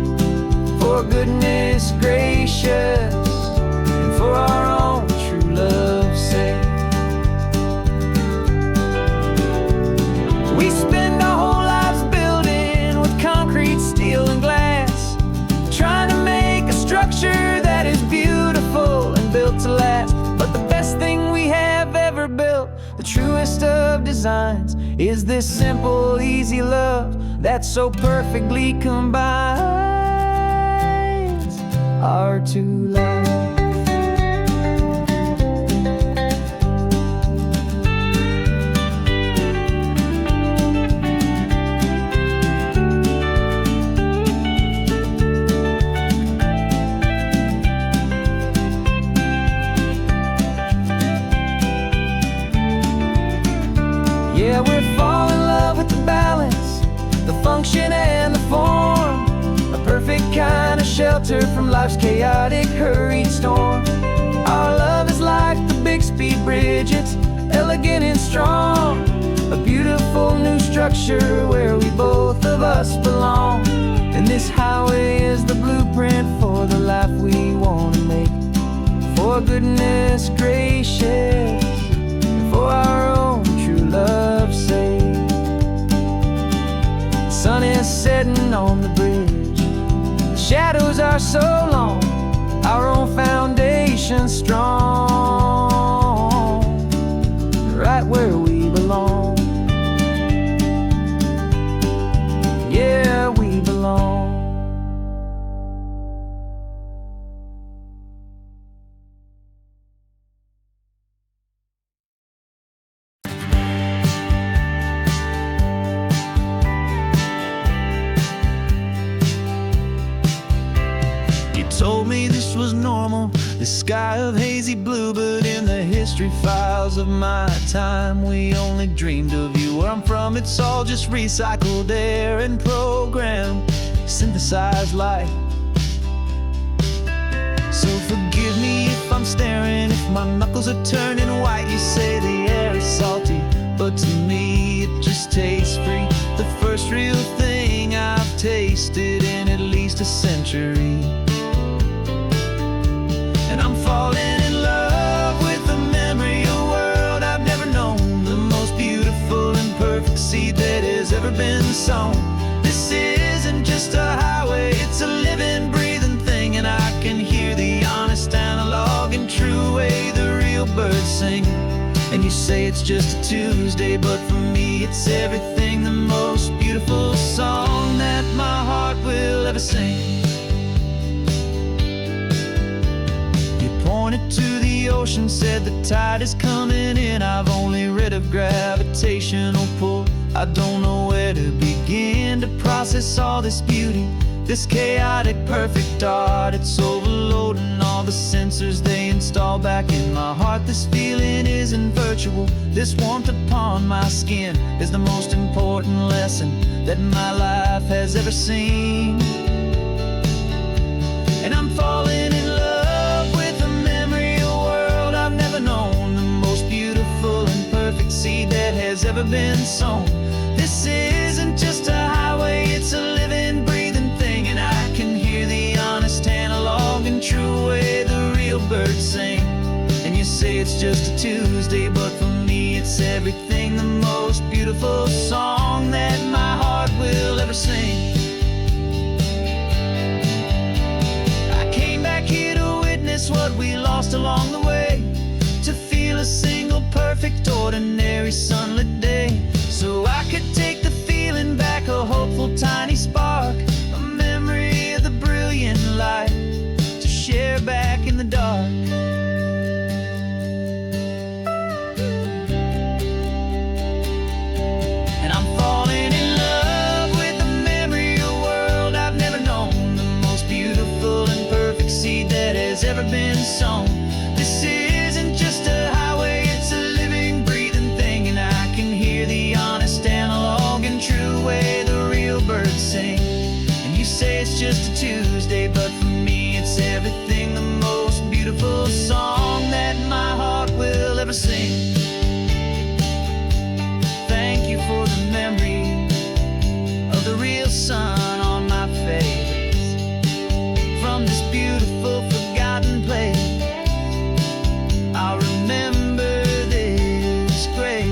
for goodness gracious and for our own true love's sake. We spend our whole lives building with concrete, steel and glass, trying to make a structure that is beautiful and built to last. But the best thing we have ever built, the truest of designs, is this simple, easy love that so perfectly combines our two lives. Yeah, we're falling in love with the balance, the function and the form, a perfect kind of shelter from life's chaotic, hurried storm. Our love is like the Bixby Bridge, it's elegant and strong, a beautiful new structure where we both of us belong. And this highway is the blueprint for the life we want to make, for goodness gracious, for our own true love's sake. The sun is setting on the bridge, the shadows are so long, our own foundation strong, right where we belong. Yeah, we belong. Told me this was normal, the sky of hazy blue, but in the history files of my time, we only dreamed of you. Where I'm from, it's all just recycled air and programmed, synthesized light. So forgive me if I'm staring, if my knuckles are turning white. You say the air is salty, but to me it just tastes free. The first real thing I've tasted in at least a century. And I'm falling in love with the memory of a world I've never known, the most beautiful and perfect seed that has ever been sown. This isn't just a highway, it's a living, breathing thing, and I can hear the honest, analog and true way the real birds sing. And you say it's just a Tuesday, but for me it's everything, the most beautiful song that my heart will ever sing. Pointed to the ocean, said the tide is coming in. I've only read of gravitational pull, I don't know where to begin to process all this beauty, this chaotic, perfect art. It's overloading all the sensors they install back in my heart. This feeling isn't virtual, this warmth upon my skin is the most important lesson that my life has ever seen. And I'm falling in love with a memory of a world I've never known, the most beautiful and perfect seed that has ever been sown. This isn't just a highway, it's a living, breathing thing, and I can hear the honest, analog and true way the real birds sing. And you say it's just a Tuesday, but for me it's everything, the most beautiful song that my heart will ever sing. I came back here to witness what we lost along the way, to feel a single perfect ordinary sunlit day. So I could take the feeling back, a hopeful tiny spark, a memory of the brilliant light to share back in the dark. And I'm falling in love with the memory of a world I've never known, the most beautiful and perfect seed that has ever been sown. This isn't just a highway, it's a living, breathing thing, and I can hear the honest analog and true way the real birds sing. And you say it's just a Tuesday, but for me it's everything, the most beautiful song that my heart will ever sing. Thank you for the memory of the real sun on my face, from this beautiful forgotten place. I'll remember this grace.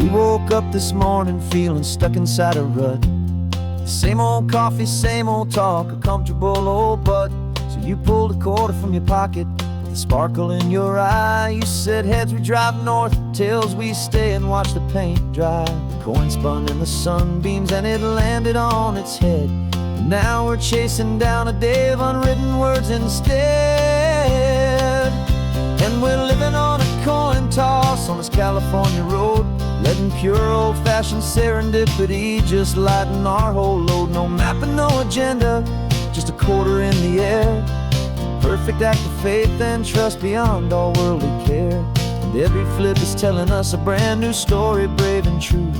We woke up this morning feeling stuck inside a rut. Same old coffee, same old talk, a comfortable old butt. So you pulled a quarter from your pocket with a sparkle in your eye. You said, heads we drive north, tails we stay and watch the paint dry. The coin spun in the sunbeams and it landed on its head. And now we're chasing down a day of unwritten words instead. And we're living on a coin toss on this California road, letting pure old-fashioned serendipity just lighten our whole load. No map and no agenda, just a quarter in the air. Perfect act of faith and trust beyond all worldly care. And every flip is telling us a brand new story, brave and true.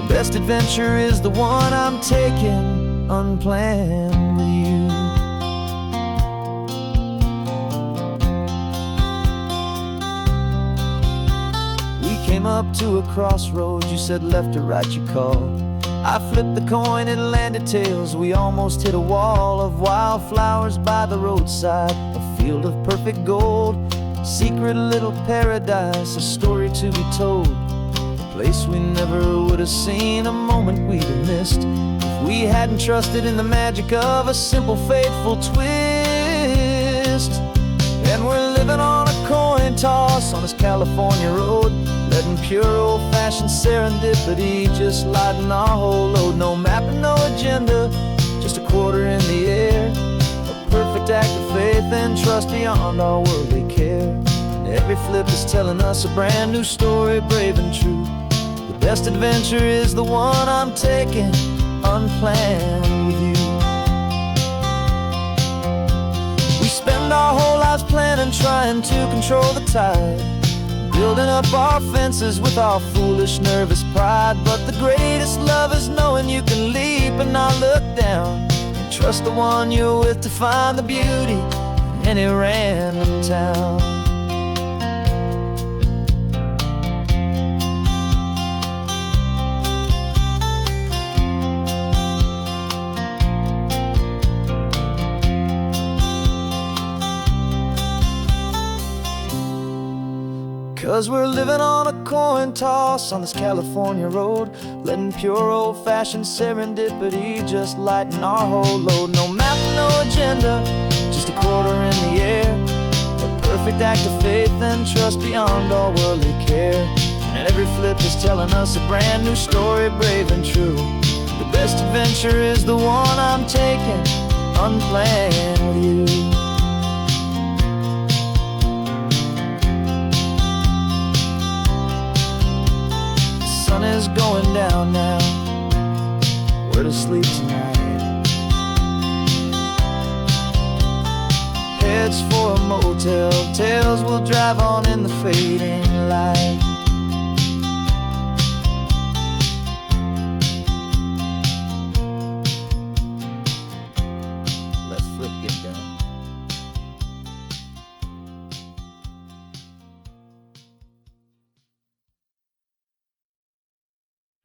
The best adventure is the one I'm taking unplanned with you. Came up to a crossroads, you said left or right you called. I flipped the coin, it landed tails. We almost hit a wall of wildflowers by the roadside, a field of perfect gold, secret little paradise, a story to be told, a place we never would have seen, a moment we'd have missed if we hadn't trusted in the magic of a simple faithful twist. And we're living on a coin toss on this California road, letting pure old-fashioned serendipity just lighten our whole load. No map and no agenda, just a quarter in the air. A perfect act of faith and trust beyond all worldly care. And every flip is telling us a brand new story, brave and true. The best adventure is the one I'm taking unplanned with you. We spend our whole lives planning, trying to control the tide, building up our fences with our foolish, nervous pride. But the greatest love is knowing you can leap and not look down, and trust the one you're with to find the beauty in any random town. 'Cause we're living on a coin toss on this California road, letting pure old-fashioned serendipity just lighten our whole load. No map, no agenda, just a quarter in the air. A perfect act of faith and trust beyond all worldly care. And every flip is telling us a brand new story, brave and true. The best adventure is the one I'm taking unplanned with you. The sun is going down now, we're to sleep tonight. Heads for a motel, tails will drive on in the fading light.